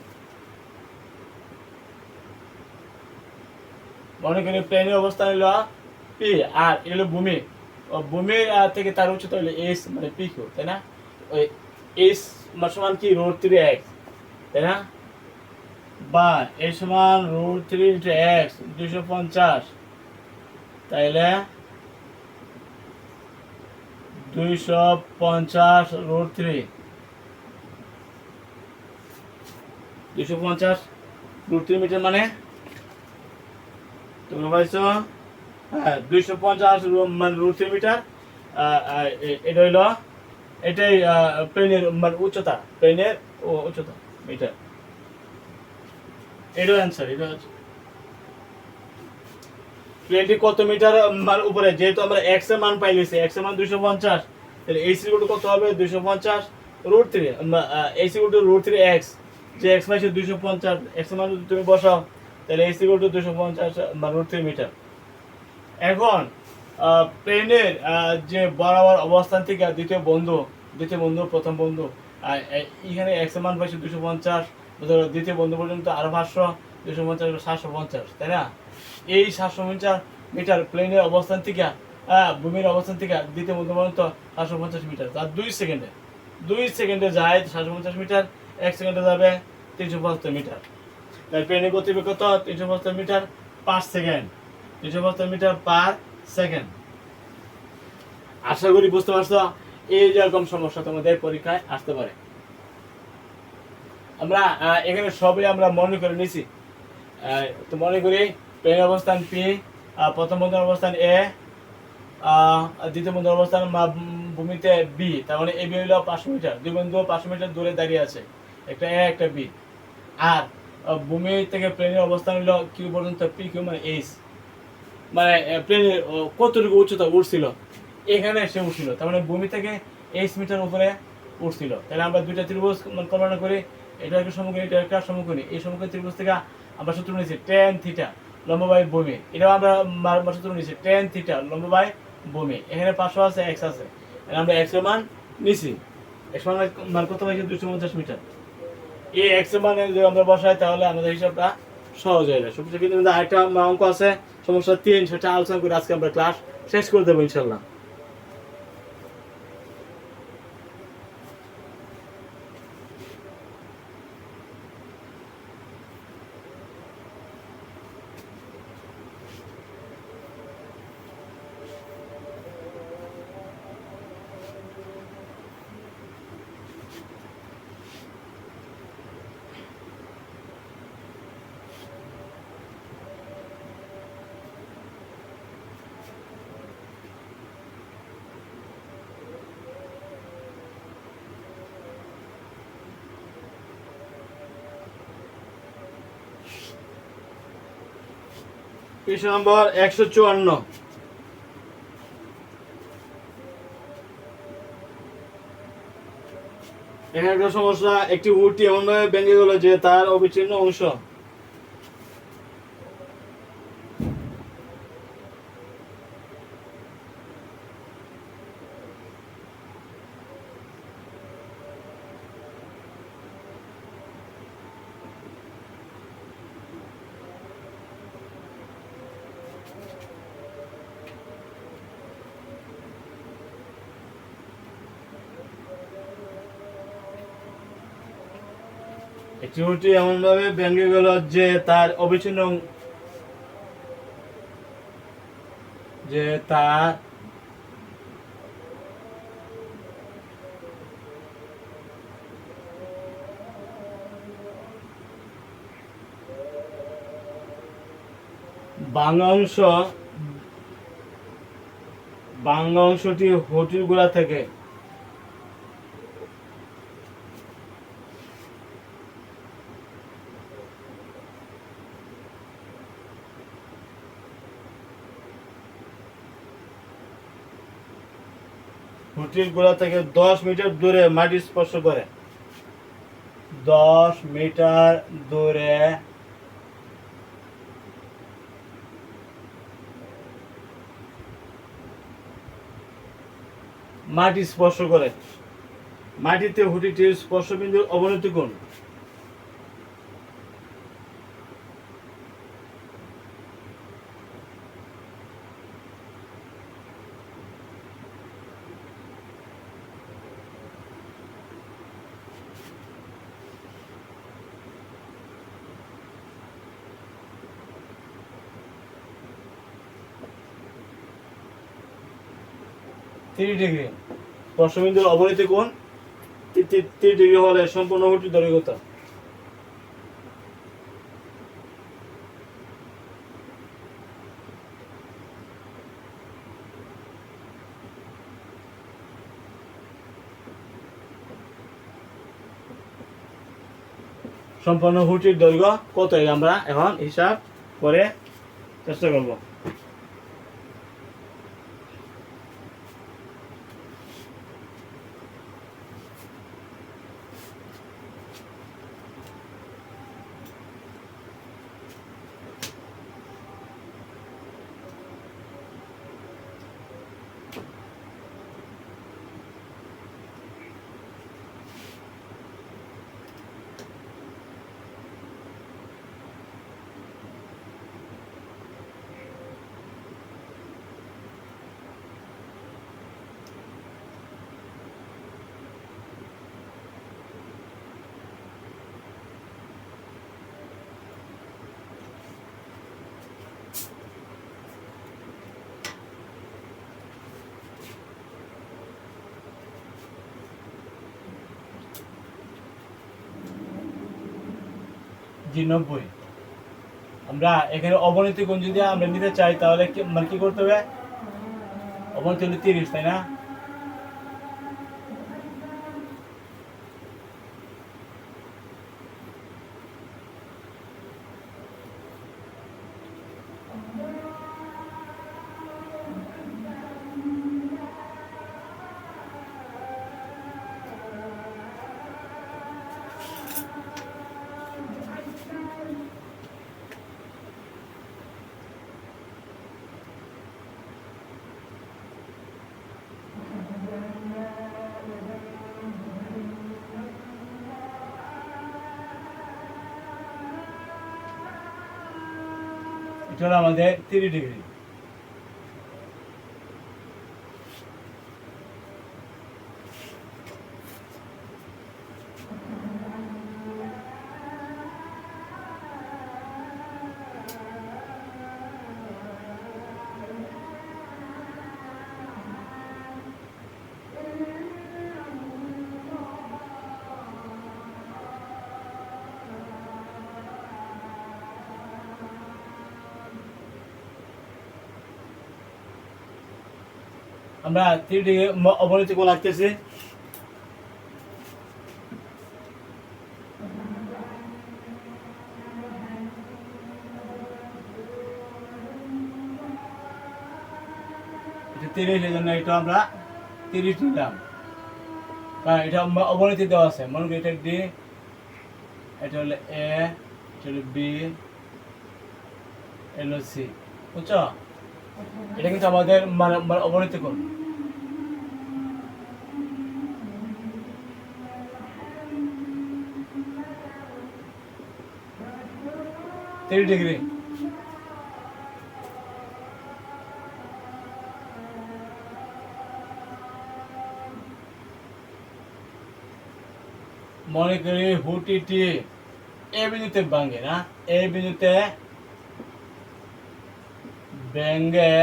মনে করি প্লেনের অবস্থান হলো পি আর এটা হলো ভূমি। ভূমি থেকে তার উচ্চতা হলো এস, মানে পি কিউ, তাই না? ওই এস সমান কি? √3x, তাই না? বা এ সমান √3 × x 250, তাইলে 250 √3, 250 √3 মিটার মানে তোমরা পাইছো? হ্যাঁ, 250 মানে √3 মিটার। এটা হইল, এটাই প্লেনের মানে উচ্চতা, প্লেনের উচ্চতা মিটার। এটাও অ্যান্সার। এটা হচ্ছে প্লেনটি কত মিটার মানে উপরে, যেহেতু আমরা এক্স এর মান পাই গেছি, এক্স এর মান 250, তাহলে এই সিকুল কত হবে? 250 √3, এই সিকুল √3x, যে এক্স পাইছে 250, এক্স এর মান যদি তুমি বসাও তাহলে এই সিকুল 250 মানে √3 মিটার। এখন প্লেনের যে বরাবর অবস্থান থেকে দ্বিতীয় বন্ধু, প্রথম বন্ধু, এখানে এক্স এর মান পাইছে 250, দ্বিতীয় বন্ধু পর্যন্ত আরো 500, 250, 750, তাই না? এই 750 মিটার প্লেনের অবস্থান থেকে ভূমির অবস্থান থেকে দ্বিতীয় বন্ধু পর্যন্ত 750 মিটার, তার 2 সেকেন্ডে যায় 750 মিটার, 1 সেকেন্ডে যাবে 375 মিটার। তাই প্লেনের গতিবেগ কত? 375 metre per second. 375 metre per second. আশা করি বুঝতে পারছো। এই যেরকম সমস্যা তোমাদের পরীক্ষায় আসতে পারে। আমরা এখানে সবই আমরা মনে করে নিছি। তো মনে করি প্লেনের অবস্থান পি, প্রথম বন্ধুর অবস্থান এ, দ্বিতীয় বন্ধুর অবস্থান ভূমিতে বি, তার মানে এ বি হইল 500 মিটার। দুই বন্ধু 500 মিটার দূরে দাঁড়িয়ে আছে, একটা এ একটা বি। আর ভূমি থেকে প্লেনের অবস্থান হইল কিউ পর্যন্ত, পি কিউ মানে এইচ, মানে প্লেনের কতটুকু উচ্চতা উঠছিল এখানে এসে উঠছিল, তার মানে ভূমি থেকে 8 মিটার উপরে উঠছিল। তাহলে আমরা দুইটা ত্রিভুজ কল্পনা করি, এটা একটা সমকোণী, এটা একটা সমকোণী। এই সমকোণী ত্রিভুজ থেকে আমরা সূত্র নিয়েছি tan থিটা লম্ব বাই ভূমি। এটাও আমরা সূত্র নিয়েছি tan থিটা লম্ব বাই ভূমি। এখানে 500 আছে, x আছে, আমরা x এর মান নিছি। x এর মান কত পাইছি? 250 মিটার। এই x এর মান যদি আমরা বসাই তাহলে আমাদের হিসাবটা সহজ হয়ে যায়। সবচেয়ে কিন্তু আরেকটা অঙ্ক আছে, সমস্যা 3, সেটা আলোচনা করে আজকে আমরা ক্লাস শেষ করে দেবো ইনশাল্লাহ। পৃষ্ঠা নম্বর 154। এখানে একটা সমস্যা, একটি উটটি এমনভাবে ভেঙে গেল যে তার অবিচ্ছিন্ন অংশ একটি উটটি এমনভাবে ভেঙে গেল যে তার অবিচ্ছিন্ন যে তার ভাঙা অংশটি হুটির গোড়া থেকে হুটির গোড়া থেকে 10 মিটার দূরে মাটি স্পর্শ করে। 10 মিটার দূরে মাটি স্পর্শ করে। মাটিতে হুটিটির স্পর্শবিন্দুর অবনতি কোণ। ডিগ্রি স্পর্শবিন্দুর অবনতি কোণ 30 ডিগ্রি হলে সম্পূর্ণ হুটির দৈর্ঘ্য। সম্পূর্ণ হুটির দৈর্ঘ্য কত আমরা এখন হিসাব করে চেষ্টা করব। জি 90। আমরা এখানে অবনতি কোণ যদি আমরা নিতে চাই তাহলে কি করতে হবে? অবনতি হলো 30, তাই না? এটা হলো আমাদের 30 ডিগ্রি। আমরা 30 ডিগ্রি অবনতি কোণ রাখতেছি। 30, এই জন্য এটা আমরা 30 নিলাম, কারণ এটা অবনতি দেওয়া আছে। মনে করি এটা ডি, এটা হলো এ, এটা হলো বি, এটা হলো সি, বুঝছো? এটা কিন্তু আমাদের অবনতি কোণ। ডিগ্রি। মনে করি হুটিটি এ বিন্দুতে ভাঙে না, এ বিন্দুতে ভেঙে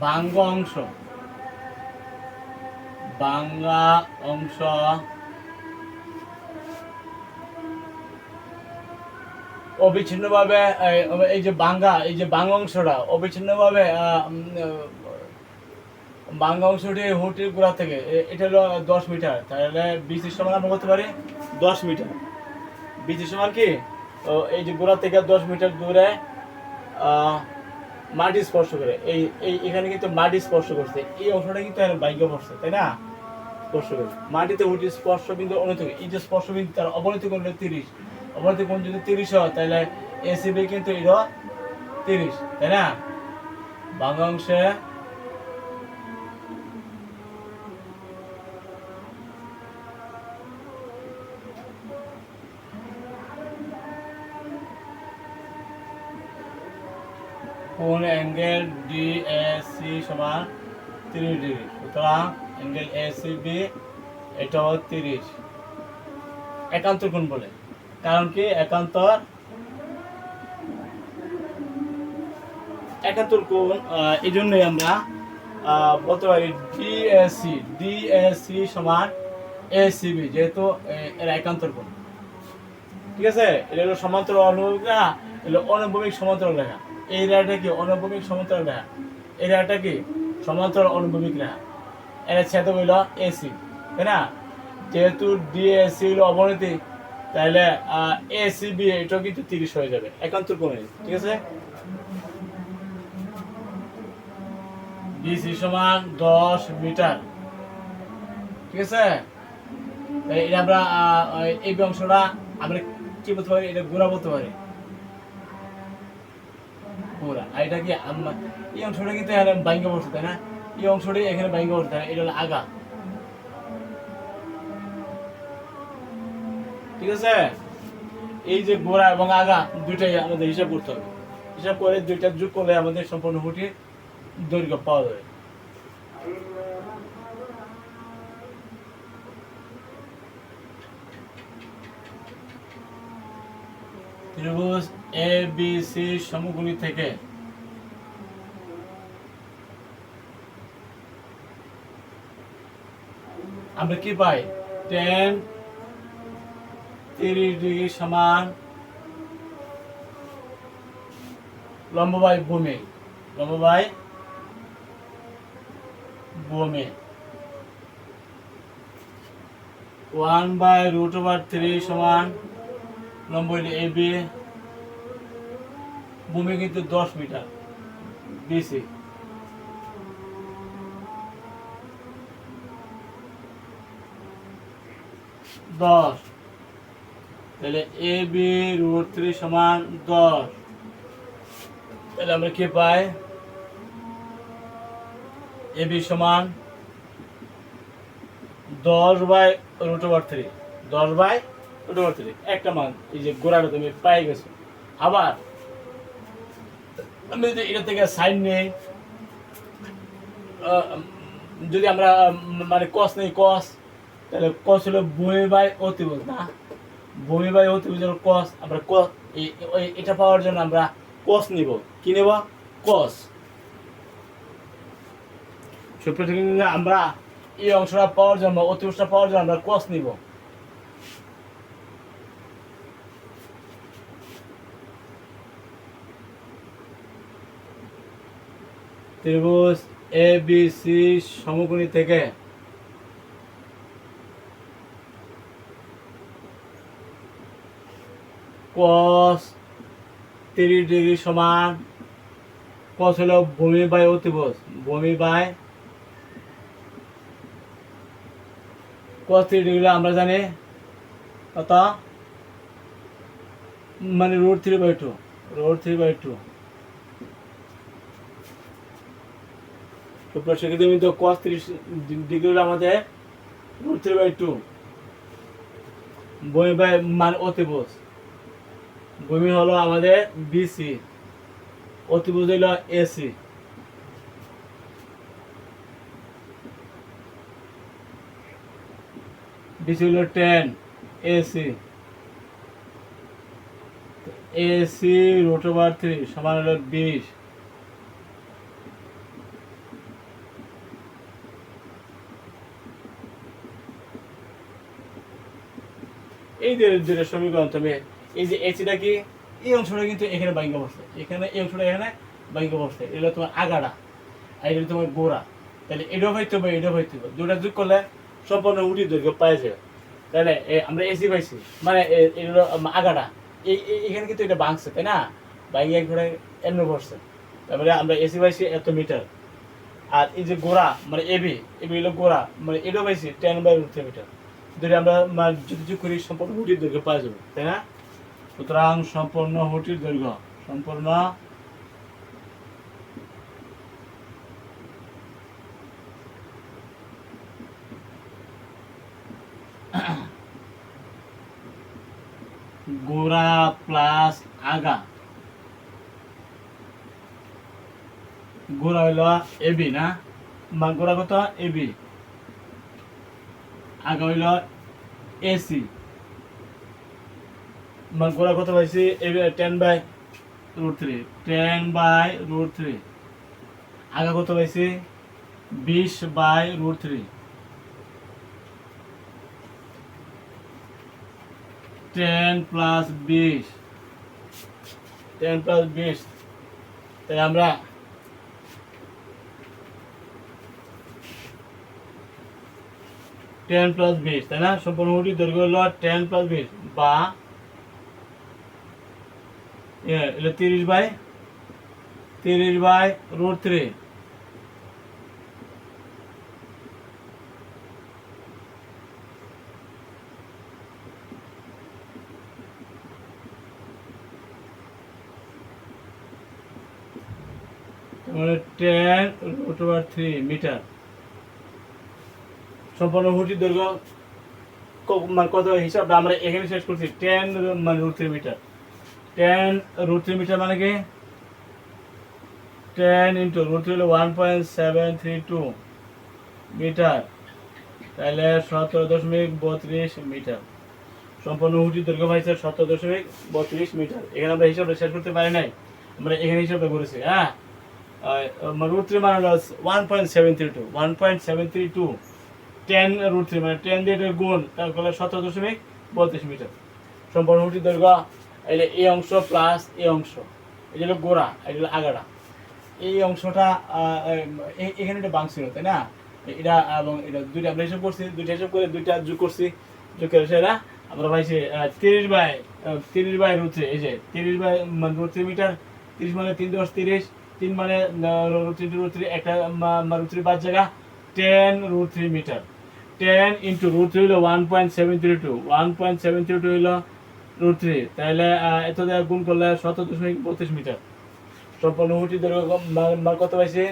ভাঙ্গা অংশ, ভাঙ্গা অংশ অবিচ্ছিন্নভাবে এই যে ভাঙ্গা অংশটা অবিচ্ছিন্নভাবে ভাঙ্গা অংশটি হুটির গোড়া থেকে এটা হলো 10 মিটার, তাহলে বিসি সমান আমরা করতে পারি 10 মিটার। বিসি সমান কি এই যে গোড়া থেকে 10 মিটার দূরে মাটি স্পর্শ করে, এই এখানে কিন্তু মাটি স্পর্শ করছে, এই অংশটা কিন্তু ভাগ্য পড়ছে, তাই না? স্পর্শ করে মাটিতে হুটি স্পর্শ বিন্দু অনতি, এই যে স্পর্শ বিন্দু তার অবনতি কোণ 30, অবনতি কোণ যদি 30 হয় তাহলে এসিবি কিন্তু এটা 30, তাই না? ভাঙ্গা অংশে কোণ অ্যাঙ্গেল ডিএসি সমান 30 ডিগ্রি, সুতরাং অ্যাঙ্গেল এসিবি এটাও 30। একান্তর কোণ বলে, কারণ কি একান্তর কোণ এই জন্যই আমরা বলতে পারি ডিএসি সমান এসিবি, যেহেতু এর একান্তর কোণ। ঠিক আছে, এটা হলো সমান্তরাল অনুভূমিক রেখা, এগুলো অনুভূমিক সমান্তরাল রেখা। এই রেখাটা কি অনুভূমিক সমান্তরাল রেখা, এই রেখাটা কি সমান্তরাল অনুভূমিক রেখা, এর ছেদক হইল এসি, তাই না? যেহেতু ডিএসি হলো অবনতি, তাহলে এসিবি এটাও কিন্তু 30 হয়ে যাবে একান্তর কোণে। ঠিক আছে, বিসি সমান 10 মিটার। ঠিক আছে, এটা আমরা এই অংশটা আমরা কি বলতে পারি, এটা গোড়া বলতে পারি, গোড়া। আর এটা কি এই অংশটা কিন্তু এখানে ভাঙ্গা পড়ছে, তাই না? এই অংশটি এখানে ভাঙ্গা পড়ছে, এটা হলো আগা। ঠিক আছে, এই যে গোড়া এবং আগা দুইটাই আমাদের হিসাব করতে হবে, হিসাব করে দুইটা যোগ করলে আমাদের সম্পূর্ণ হুটির দৈর্ঘ্য পাওয়া যাবে। ত্রিভুজ এ বি সি সমকোণী থেকে আমরা কি পাই, tan 30 ডিগ্রি সমান লম্ব বাই ভূমি, লম্ব বাই ভূমি 1/√3 সমান লম্ব হইল এবি, ভূমি কিন্তু 10 মিটার, বিসি দশ, তাহলে AB√3 সমান 10। তাহলে আমরা কি পাই, এবি সমান 10/√3, 10/√3 একটা মান, এই যে গোড়াটা তুমি পাই গেছো। আবার আমি যদি এটা থেকে সাইন নেই, যদি আমরা মানে কস নেই, কস, তাহলে কস হলো ভূমি বাই অতিভুজ, না? ভূমি বাই অতিভুজের কস, আমরা এটা পাওয়ার জন্য আমরা কস নিব, কি নেব, কস। সুপ্রিয়, আমরা এই অংশটা পাওয়ার জন্য, অতিভুজটা পাওয়ার জন্য আমরা কস নিব। ত্রিভুজ এ বি সি সমকোণী থেকে cos 30 ডিগ্রি সমান কস হলো ভূমি বাই অতিভুজ, ভূমি বাই cos 3 ডিগ্রি আমরা জানি কত, মানে √3/2, √3/2। তো সেক্ষেত্রে কিন্তু cos 30 ডিগ্রি হলো আমাদের √3/2, ভূমি বাই মানে অতিভুজ, ভূমি হলো আমাদের বিসি, অতিভুজ হলো এসি। বিসি হলো 10, এসি এসি √3 সমান হলো 20। এই যে যেটা সমীকরণ, তবে এই যে এসিটা কি, এই অংশটা কিন্তু এখানে বাইঙ্গা বসছে, এখানে এই অংশটা এখানে বাইঙ্গা বসছে, এটা তোমার আগাড়া আর এটা তোমার গোড়া। তাহলে এটাও হইতে হবে, এটাও হইতে হবে, দুটা যোগ করলে সম্পূর্ণ উঠি দৈর্ঘ্য পাওয়া যাবে। তাহলে আমরা এসি পাইছি, মানে এটা আগাড়া, এখানে কিন্তু এটা ভাঙছে, তাই না, বাইঙ্গা ঘোড়ায় এমনি বসছে, তারপরে আমরা এসি পাইছি এত মিটার। আর এই যে গোড়া মানে এবি, এবি হলো গোড়া, মানে এটাও পাইছি 10/√3 মিটার। যদি আমরা যদি যোগ করি সম্পূর্ণ হুটির দৈর্ঘ্য পাওয়া যাবে, তাই না। সুতরাং সম্পূর্ণ হুটির দৈর্ঘ্য, সম্পূর্ণ গোড়া প্লাস আগা, গোড়া হইল এবি না, গোড়া কত এবি, আগা হইল এসি, গোড়া কত পাইছি 10/√3, 10/√3, আগা কত পাইছি 20/√3, 10 + 20, 10 + 20, তাই আমরা টেন প্লাস 20, তাই না, সম্পূর্ণ হুটির দৈর্ঘ্য হলো 10 + 20 বা 30/√3। মানে 10√3 মিটার। সম্পূর্ণ হুটির দৈর্ঘ্য মানে কত হিসাবটা আমরা এখানে শেষ করছি, 10√3 মিটার। 10√3 মিটার মানে কি 10 × √3 হলো 1.732 মিটার, তাহলে 17.32 মিটার। সম্পূর্ণ হুটির দৈর্ঘ্য পাইছে 17.32 মিটার। এখানে আমরা হিসাবটা শেষ করতে পারি নাই, আমরা এখানে হিসাবটা করেছি। হ্যাঁ, √3 মানে হলো 1.732, 10√3 মানে 10 দিয়ে গুণ, তারপরে 17.32 মিটার। সম্পূর্ণ হুটির দৈর্ঘ্য এই অংশ প্লাস এই অংশ, এই হলো গোড়া, এই হলো আগাড়া। এই অংশটা এখানে একটা বাং ছিল, তাই না, এটা এবং এটা দুইটা আমরা হিসাব করছি, দুইটা হিসাব করে দুইটা যোগ করছি, যোগ করে সেটা আমরা পাইছি 30/√3। এই যে 30/√3 মিটার, 30 মানে 3 × 10 30, 3 মানে √3 একটা √3 বাদ জায়গা 10√3 মিটার। 10 × √3 হলো 1.732, 1.732 হলো √3, তাহলে এত জায়গা গুণ করলে 17.32 মিটার। সম্পূর্ণ হুটির দৈর্ঘ্য মান কত পাইছে,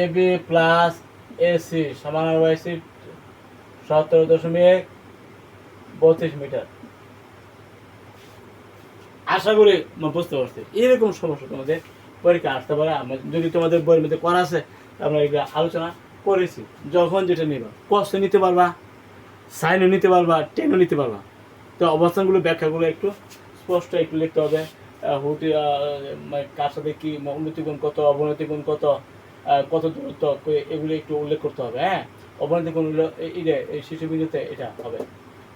এবি প্লাস এসি সমান পাইছি 17.32 মিটার। আশা করি বুঝতে পারছি। এরকম সমস্যা তোমাদের পরীক্ষা আসতে পারে, যদি তোমাদের বইয়ের মধ্যে করা আছে আমরা এগুলো আলোচনা করেছি। যখন যেটা নিবা, কষ্ট নিতে পারবা, সাইনও নিতে পারবা, টেনও নিতে পারবা। তো অবস্থানগুলো ব্যাখ্যাগুলো একটু স্পষ্ট একটু লিখতে হবে। হুটি কার সাথে কি উন্নতি কোণ কত, অবনতি কোণ কত, কত দূরত্ব, এগুলো একটু উল্লেখ করতে হবে। হ্যাঁ, অবনতি কোণ হলো এই যে এই শিশুবিন্দুতে এটা হবে,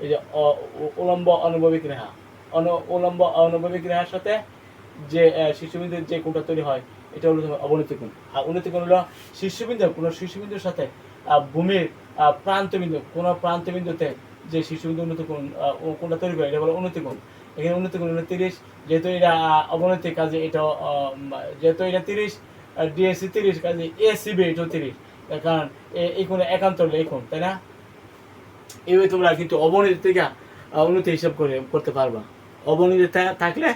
এই যে উলম্ব অনুভবিক রেখা, উলম্ব অনুভবিক রেখার সাথে যে শিশুবিন্দুর যে কোণটা তৈরি হয় এটা হলো তোমার অবনতি কোণ। আর উন্নতি কোণ হলো শীর্ষবিন্দু কোনো শীর্ষবিন্দুর সাথে ভূমির প্রান্তবিন্দু কোনো প্রান্তবিন্দুতে যে শীর্ষবিন্দু উন্নতি কোণ কোণটা তৈরি করে এটা বলে উন্নতি কোণ। এখানে উন্নতি কোণ হলো 30, যেহেতু এটা অবনতি কাজে এটা যেহেতু এটা 30 ডিএসসি 30 কাজে এসিবি এটাও 30, কারণ এই কোণে একান্ত হলো এই কোণ, তাই না? এইভাবে তোমরা কিন্তু অবনতি থেকে উন্নতি হিসাব করতে পারবা, অবনতি থাকলে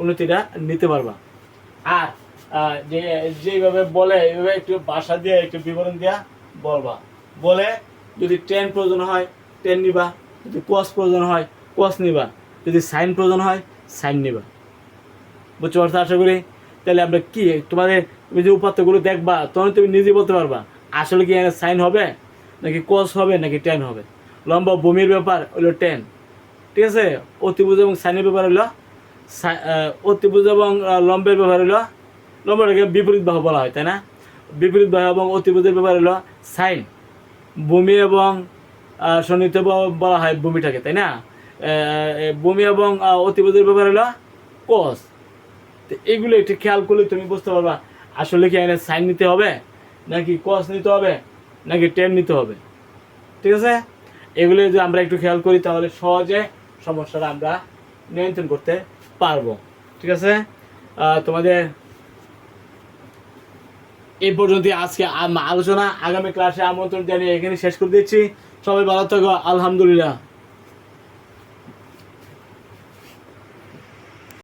উন্নতিটা নিতে পারবা। আর যেভাবে বলে এইভাবে একটু ভাষা দিয়ে একটু বিবরণ দেওয়া বলবা, বলে যদি টেন প্রয়োজন হয় টেন নিবা, যদি কস প্রয়োজন হয় কস নিবা, যদি সাইন প্রয়োজন হয় সাইন নিবা। বুঝতে পারছো আশা করি? তাহলে আমরা কি তোমাদের তুমি যে উপাত্তগুলো দেখবা তখন তুমি নিজে বলতে পারবা আসলে কি এখানে সাইন হবে নাকি কস হবে নাকি টেন হবে। লম্বা ভূমির ব্যাপার হলো টেন, ঠিক আছে? অতিভুজ এবং সাইনের ব্যাপার হলো অতিভুজ এবং লম্বের ব্যাপার হলো লম্বাটাকে বিপরীত বাহু বলা হয়, তাই না? বিপরীত বাহু এবং অতিভুজের ব্যাপার হলো সাইন, ভূমি এবং সন্নিহিত বলা হয় ভূমিটাকে, তাই না? ভূমি এবং অতিভুজের ব্যাপার হলো কস। তো এগুলো একটু খেয়াল করলে তুমি বুঝতে পারবা আসলে কি এখানে সাইন নিতে হবে নাকি কস নিতে হবে নাকি টেন নিতে হবে, ঠিক আছে? এগুলো যদি আমরা একটু খেয়াল করি তাহলে সহজে সমস্যাটা আমরা নিয়ন্ত্রণ করতে পারবো, ঠিক আছে? তোমাদের এই পর্যন্ত আজকে আলোচনা, আগামী ক্লাসে আমন্ত্রণ জানিয়ে এখানে শেষ করে দিচ্ছি। সবাই ভালো থাকো, আলহামদুলিল্লাহ।